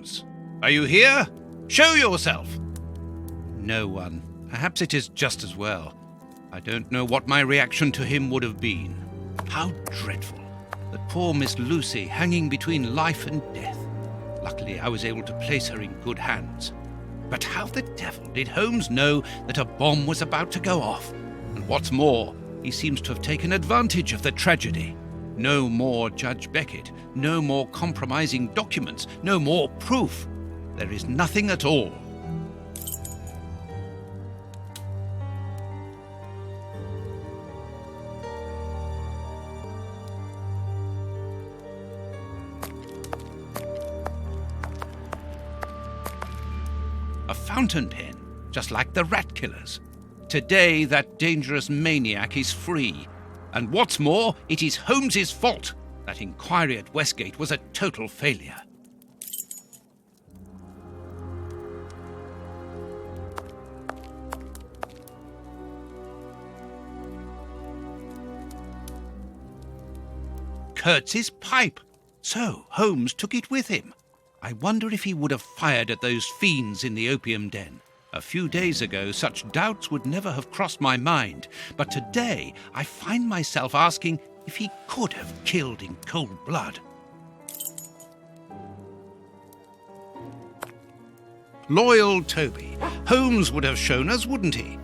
Holmes? Are you here? Show yourself! No one. Perhaps it is just as well. I don't know what my reaction to him would have been. How dreadful. That poor Miss Lucy hanging between life and death. Luckily, I was able to place her in good hands. But how the devil did Holmes know that a bomb was about to go off? And what's more, he seems to have taken advantage of the tragedy. No more Judge Beckett, no more compromising documents, no more proof. There is nothing at all. A fountain pen, just like the rat killers. Today, that dangerous maniac is free. And what's more, it is Holmes's fault. That inquiry at Westgate was a total failure. Kurtz's pipe. So Holmes took it with him. I wonder if he would have fired at those fiends in the opium den. A few days ago, such doubts would never have crossed my mind. But today, I find myself asking if he could have killed in cold blood. Loyal Toby. Holmes would have shown us, wouldn't he?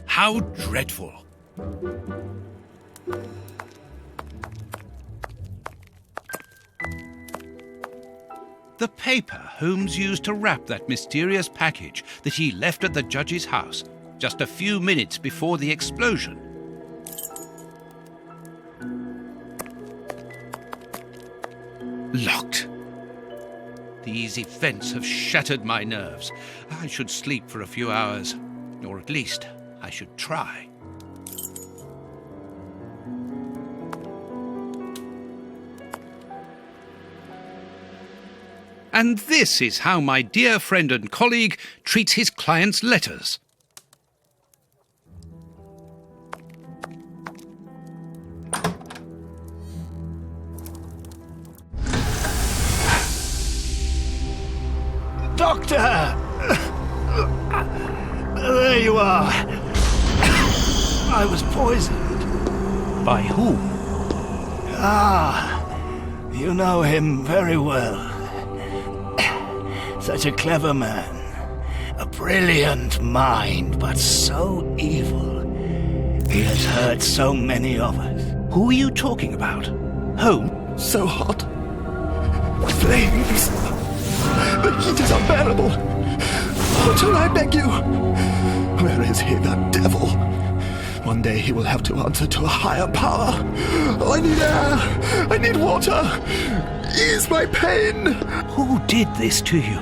How dreadful! The paper Holmes used to wrap that mysterious package that he left at the judge's house just a few minutes before the explosion. Locked. These events have shattered my nerves. I should sleep for a few hours, or at least I should try. And this is how my dear friend and colleague treats his clients' letters. Doctor! There you are. I was poisoned. By who? You know him very well. Such a clever man. A brilliant mind, but so evil. He has hurt so many of us. Who are you talking about? Holmes? So hot. Flames. The heat is unbearable. Water, I beg you. Where is he, that devil? One day he will have to answer to a higher power. Oh, I need air. I need water. Ease my pain. Who did this to you?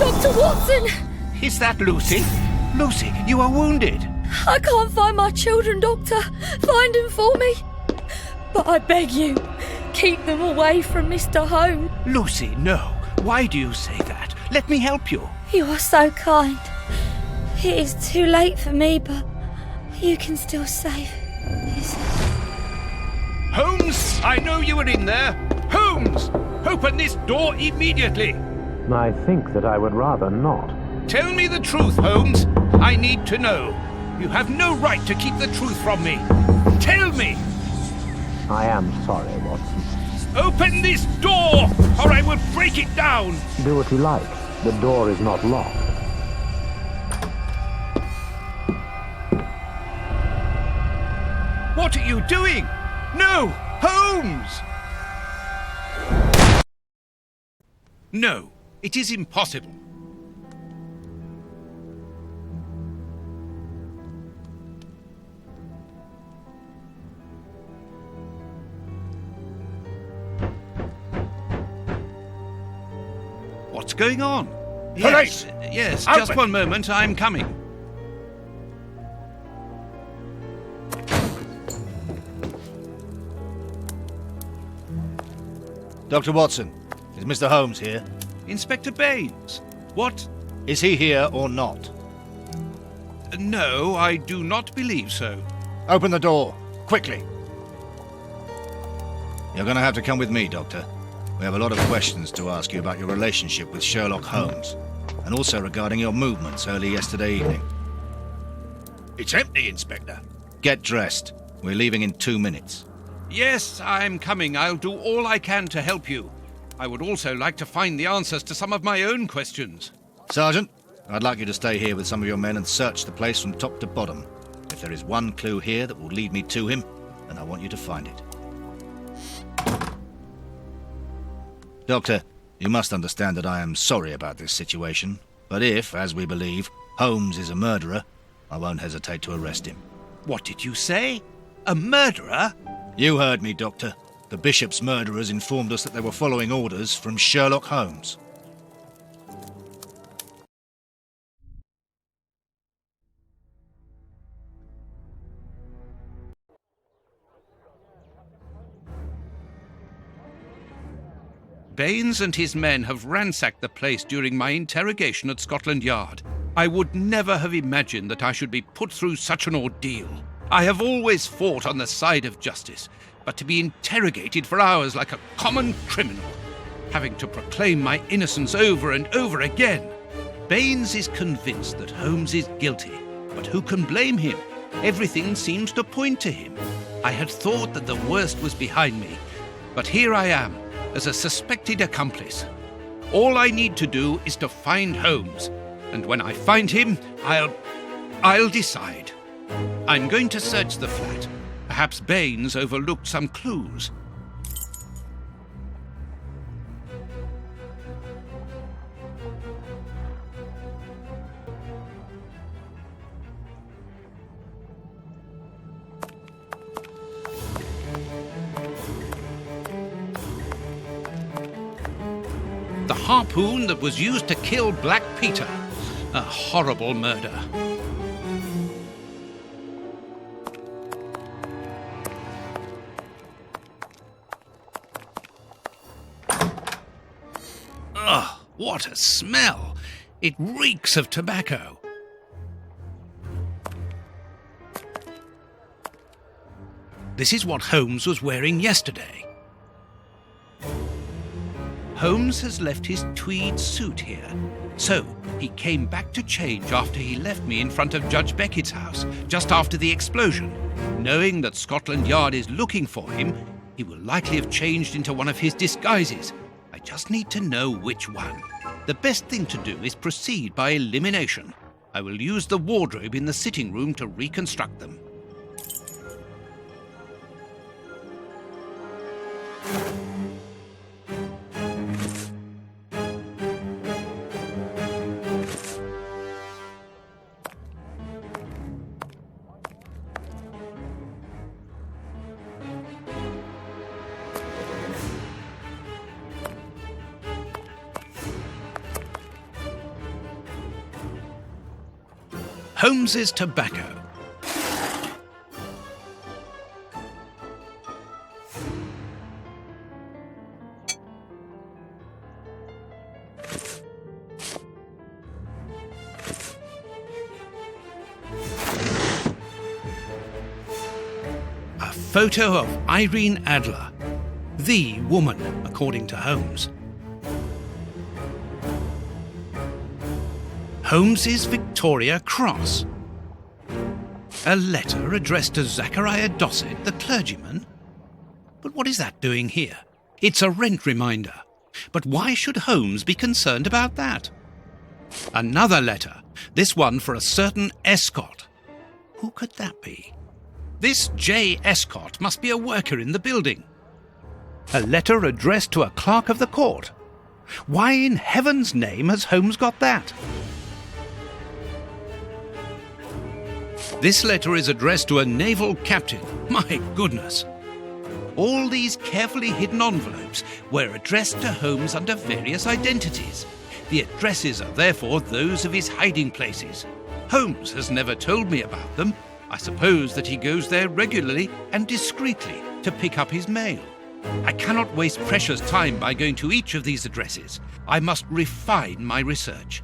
Dr. Watson! Is that Lucy? Lucy, you are wounded. I can't find my children, Doctor. Find them for me. But I beg you, keep them away from Mr. Holmes. Lucy, no. Why do you say that? Let me help you. You are so kind. It is too late for me, but you can still save his... Holmes, I know you are in there. Holmes, open this door immediately. I think that I would rather not. Tell me the truth, Holmes. I need to know. You have no right to keep the truth from me. Tell me. I am sorry, Watson. Open this door, or I will break it down. Do what you like. The door is not locked. What are you doing? No, Holmes! No, it is impossible. What's going on? Police! Yes, Open! just one moment, I'm coming. Dr. Watson, is Mr. Holmes here? Inspector Baines, what? Is he here or not? No, I do not believe so. Open the door, quickly. You're going to have to come with me, Doctor. We have a lot of questions to ask you about your relationship with Sherlock Holmes, and also regarding your movements early yesterday evening. It's empty, Inspector. Get dressed. We're leaving in 2 minutes. Yes, I'm coming. I'll do all I can to help you. I would also like to find the answers to some of my own questions. Sergeant, I'd like you to stay here with some of your men and search the place from top to bottom. If there is one clue here that will lead me to him, then I want you to find it. Doctor, you must understand that I am sorry about this situation, but if, as we believe, Holmes is a murderer, I won't hesitate to arrest him. What did you say? A murderer? You heard me, Doctor. The Bishop's murderers informed us that they were following orders from Sherlock Holmes. Baines and his men have ransacked the place during my interrogation at Scotland Yard. I would never have imagined that I should be put through such an ordeal. I have always fought on the side of justice, but to be interrogated for hours like a common criminal, having to proclaim my innocence over and over again. Baines is convinced that Holmes is guilty, but who can blame him? Everything seems to point to him. I had thought that the worst was behind me, but here I am, as a suspected accomplice. All I need to do is to find Holmes, and when I find him, I'll decide. I'm going to search the flat. Perhaps Baines overlooked some clues. The harpoon that was used to kill Black Peter. A horrible murder. Ugh, what a smell! It reeks of tobacco. This is what Holmes was wearing yesterday. Holmes has left his tweed suit here. So, he came back to change after he left me in front of Judge Beckett's house, just after the explosion. Knowing that Scotland Yard is looking for him, he will likely have changed into one of his disguises. I just need to know which one. The best thing to do is proceed by elimination. I will use the wardrobe in the sitting room to reconstruct them. Holmes's tobacco. A photo of Irene Adler, the woman, according to Holmes. Holmes's Victoria Cross. A letter addressed to Zachariah Dossett, the clergyman? But what is that doing here? It's a rent reminder. But why should Holmes be concerned about that? Another letter, this one for a certain Escott. Who could that be? This J. Escott must be a worker in the building. A letter addressed to a clerk of the court. Why in heaven's name has Holmes got that? This letter is addressed to a naval captain. My goodness. All these carefully hidden envelopes were addressed to Holmes under various identities. The addresses are therefore those of his hiding places. Holmes has never told me about them. I suppose that he goes there regularly and discreetly to pick up his mail. I cannot waste precious time by going to each of these addresses. I must refine my research.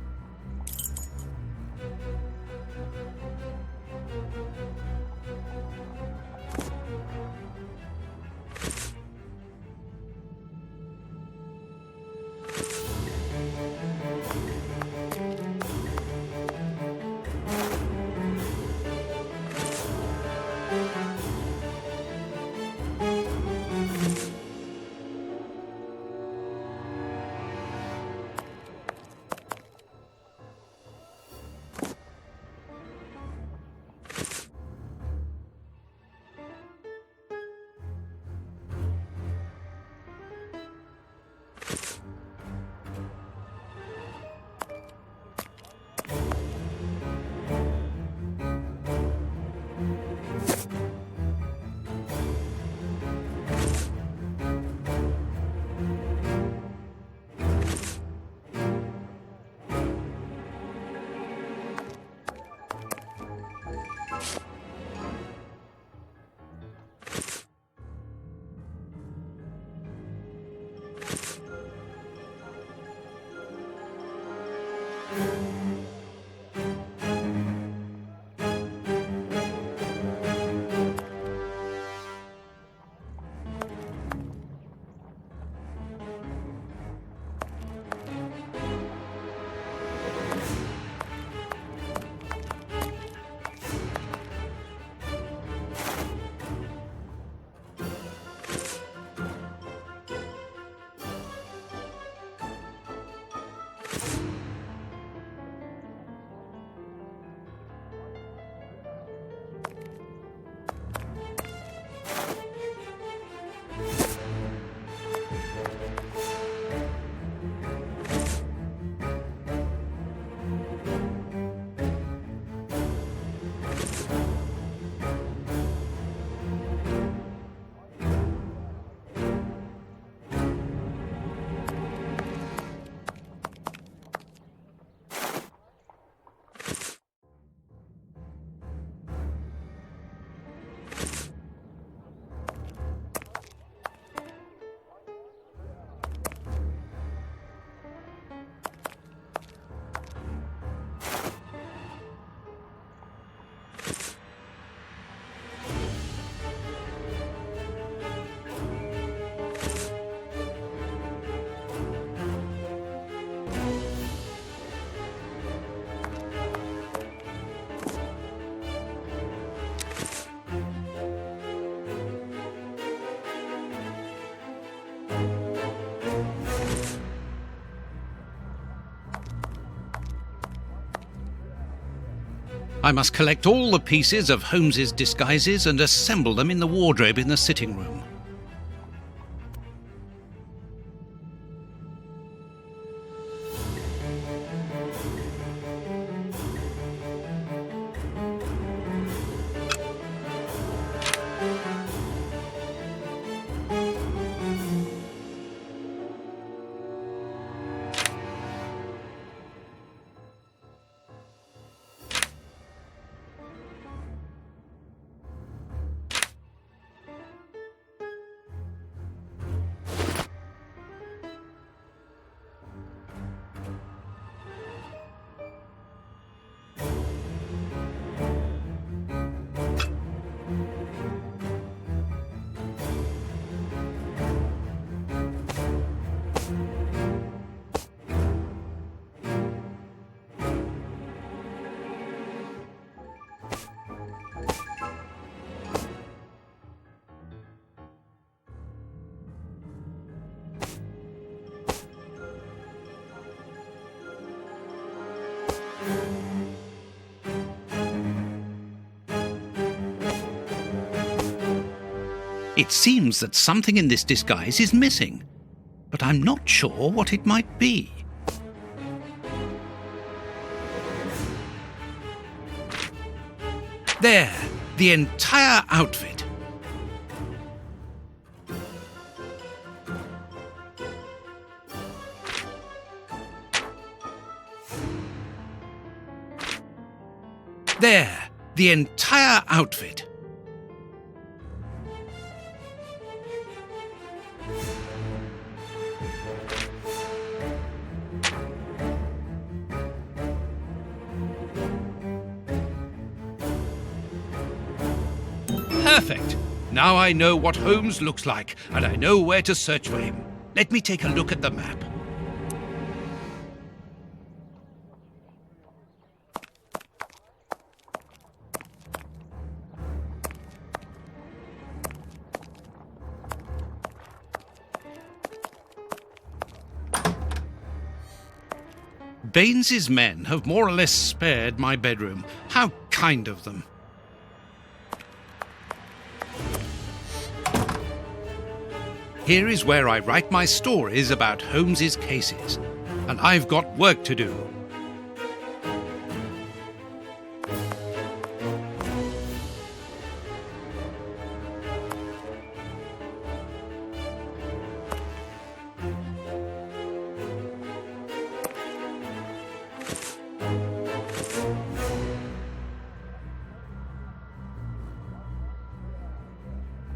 I must collect all the pieces of Holmes's disguises and assemble them in the wardrobe in the sitting room. It seems that something in this disguise is missing, but I'm not sure what it might be. There, the entire outfit. There, the entire outfit. Perfect. Now I know what Holmes looks like, and I know where to search for him. Let me take a look at the map. Baines's men have more or less spared my bedroom. How kind of them. Here is where I write my stories about Holmes's cases, and I've got work to do.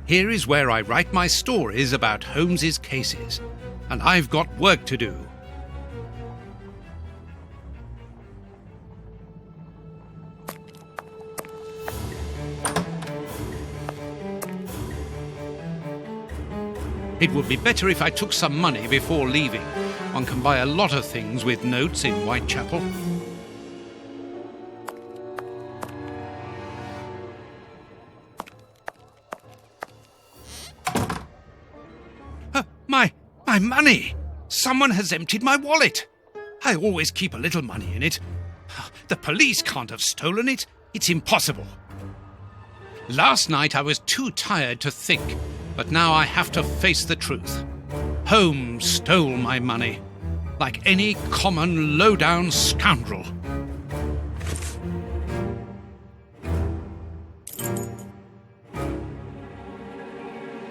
Here is where I write my stories about Holmes's cases, and I've got work to do. It would be better if I took some money before leaving. One can buy a lot of things with notes in Whitechapel. My money! Someone has emptied my wallet. I always keep a little money in it. The police can't have stolen it. It's impossible. Last night I was too tired to think, but now I have to face the truth. Holmes stole my money, like any common low-down scoundrel.